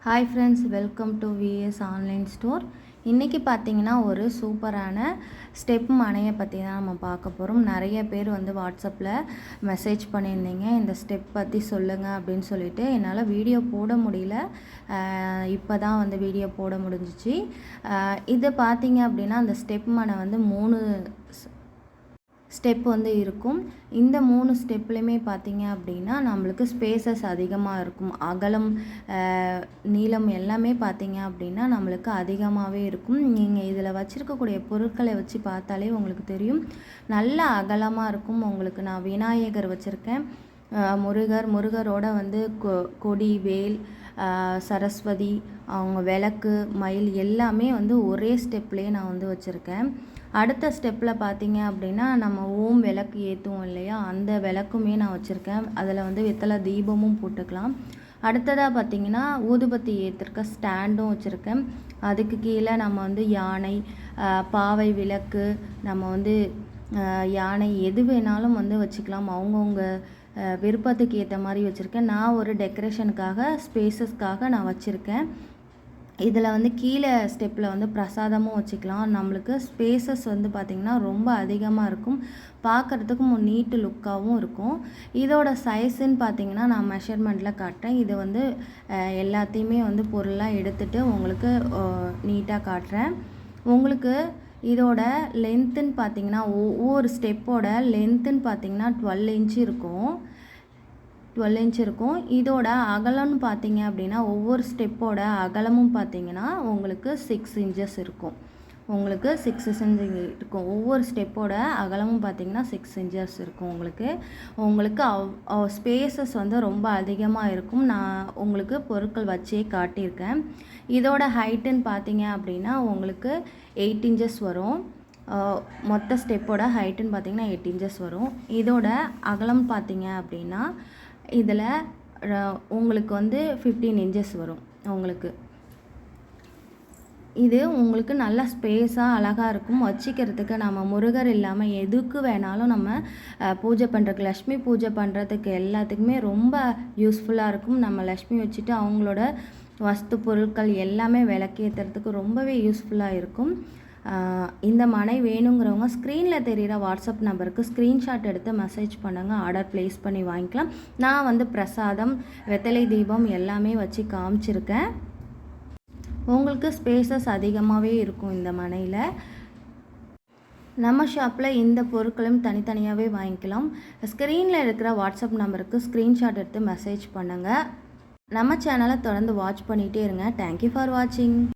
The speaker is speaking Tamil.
Hi friends, welcome to VS online store. இன்றைக்கி பார்த்தீங்கன்னா ஒரு சூப்பரான ஸ்டெப் மனையை பற்றி தான் நம்ம பார்க்க போகிறோம். நிறைய பேர் வாட்ஸ்அப்பில் மெசேஜ் பண்ணியிருந்தீங்க, இந்த ஸ்டெப் பற்றி சொல்லுங்கள் அப்படின்னு சொல்லிட்டு. என்னால் வீடியோ போட முடியல, இப்போ தான் வீடியோ போட முடிஞ்சிச்சு. இது பார்த்தீங்க அப்படின்னா அந்த ஸ்டெப் மனை 3 ஸ்டெப் இருக்கும். இந்த 3 ஸ்டெப்லையுமே பார்த்தீங்க அப்படின்னா நம்மளுக்கு ஸ்பேசஸ் அதிகமாக இருக்கும். அகலம், நீளம் எல்லாமே பார்த்தீங்க அப்படின்னா நம்மளுக்கு அதிகமாகவே இருக்கும். நீங்கள் இதில் வச்சுருக்கக்கூடிய பொருட்களை வச்சு பார்த்தாலே உங்களுக்கு தெரியும், நல்ல அகலமாக இருக்கும். உங்களுக்கு நான் விநாயகர் வச்சுருக்கேன், முருகரோட கொடி, வேல், சரஸ்வதி, அவங்க விளக்கு, மயில் எல்லாமே ஒரே ஸ்டெப்லேயே நான் வச்சுருக்கேன். அடுத்த ஸ்டெப்பில் பார்த்தீங்க அப்படின்னா நம்ம ஓம் விளக்கு ஏற்றுவோம் இல்லையா, அந்த விளக்குமே நான் வச்சுருக்கேன். அதில் வெத்தலை தீபமும் போட்டுக்கலாம். அடுத்ததாக பார்த்திங்கன்னா ஊதுபத்தி ஏற்றிருக்க ஸ்டாண்டும் வச்சுருக்கேன். அதுக்கு கீழே நம்ம யானை, பாவை விளக்கு, நம்ம யானை எது வேணாலும் வச்சுக்கலாம். அவங்கவுங்க விருப்பத்துக்கு ஏற்ற மாதிரி வச்சுருக்கேன். நான் ஒரு டெக்கரேஷனுக்காக, ஸ்பேசஸ்க்காக நான் வச்சுருக்கேன். இதில் கீழே ஸ்டெப்பில் பிரசாதமும் வச்சுக்கலாம். நம்மளுக்கு ஸ்பேசஸ் பார்த்திங்கன்னா ரொம்ப அதிகமாக இருக்கும், பார்க்குறதுக்கும் ஒரு நீட்டு லுக்காகவும் இருக்கும். இதோட சைஸுன்னு பார்த்திங்கன்னா நான் மெஷர்மெண்ட்டில் காட்டுறேன். இது எல்லாத்தையுமே பொருளாக எடுத்துகிட்டு உங்களுக்கு நீட்டாக காட்டுறேன். உங்களுக்கு இதோட லென்த்துன்னு பார்த்திங்கன்னா ஒவ்வொரு ஸ்டெப்போட லென்த்துன்னு பார்த்திங்கன்னா 12 இன்ச்சு இருக்கும். 12 இன்ச் இருக்கும். இதோட அகலம்னு பார்த்தீங்க அப்படின்னா ஒவ்வொரு ஸ்டெப்போட அகலமும் பார்த்தீங்கன்னா உங்களுக்கு 6 இன்ச்சஸ் இருக்கும். உங்களுக்கு 6 இன்ச் இருக்கும். ஒவ்வொரு ஸ்டெப்போட அகலமும் பார்த்தீங்கன்னா 6 இன்ச்சஸ் இருக்கும். உங்களுக்கு ஸ்பேசஸ் ரொம்ப அதிகமாக இருக்கும். நான் உங்களுக்கு பொருட்கள் வச்சே காட்டியிருக்கேன். இதோட ஹைட்டுன்னு பார்த்தீங்க அப்படின்னா உங்களுக்கு 8 இன்ச்சஸ் வரும். மொத்த ஸ்டெப்போட ஹைட்டுன்னு பார்த்தீங்கன்னா 8 இன்ச்சஸ் வரும். இதோட அகலம் பார்த்தீங்க அப்படின்னா இதில் உங்களுக்கு 15 இன்ச்சஸ் வரும். இது உங்களுக்கு நல்ல ஸ்பேஸாக அழகாக இருக்கும். வச்சுக்கிறதுக்கு நம்ம முருகர் இல்லாமல் எதுக்கு வேணாலும் நம்ம பூஜை பண்ணுறதுக்கு, லக்ஷ்மி பூஜை பண்ணுறதுக்கு எல்லாத்துக்குமே ரொம்ப யூஸ்ஃபுல்லாக இருக்கும். நம்ம லக்ஷ்மி வச்சுட்டு அவங்களோட வஸ்து பொருட்கள் எல்லாமே விளக்கேற்றுறதுக்கு ரொம்பவே யூஸ்ஃபுல்லாக இருக்கும். இந்த மனை வேணுங்கிறவங்க ஸ்க்ரீனில் தெரிகிற வாட்ஸ்அப் நம்பருக்கு ஸ்க்ரீன்ஷாட் எடுத்து மெசேஜ் பண்ணுங்கள், ஆர்டர் ப்ளேஸ் பண்ணி வாங்கிக்கலாம். நான் பிரசாதம், வெத்தலை தீபம் எல்லாமே வச்சு காமிச்சிருக்கேன். உங்களுக்கு ஸ்பேசஸ் அதிகமாகவே இருக்கும் இந்த மனையில். நம்ம ஷாப்பில் இந்த பொருட்களும் தனித்தனியாகவே வாங்கிக்கலாம். ஸ்க்ரீனில் இருக்கிற வாட்ஸ்அப் நம்பருக்கு ஸ்க்ரீன்ஷாட் எடுத்து மெசேஜ் பண்ணுங்கள். நம்ம சேனலை தொடர்ந்து வாட்ச் பண்ணிகிட்டே இருங்க. தேங்க்யூ ஃபார் வாட்சிங்.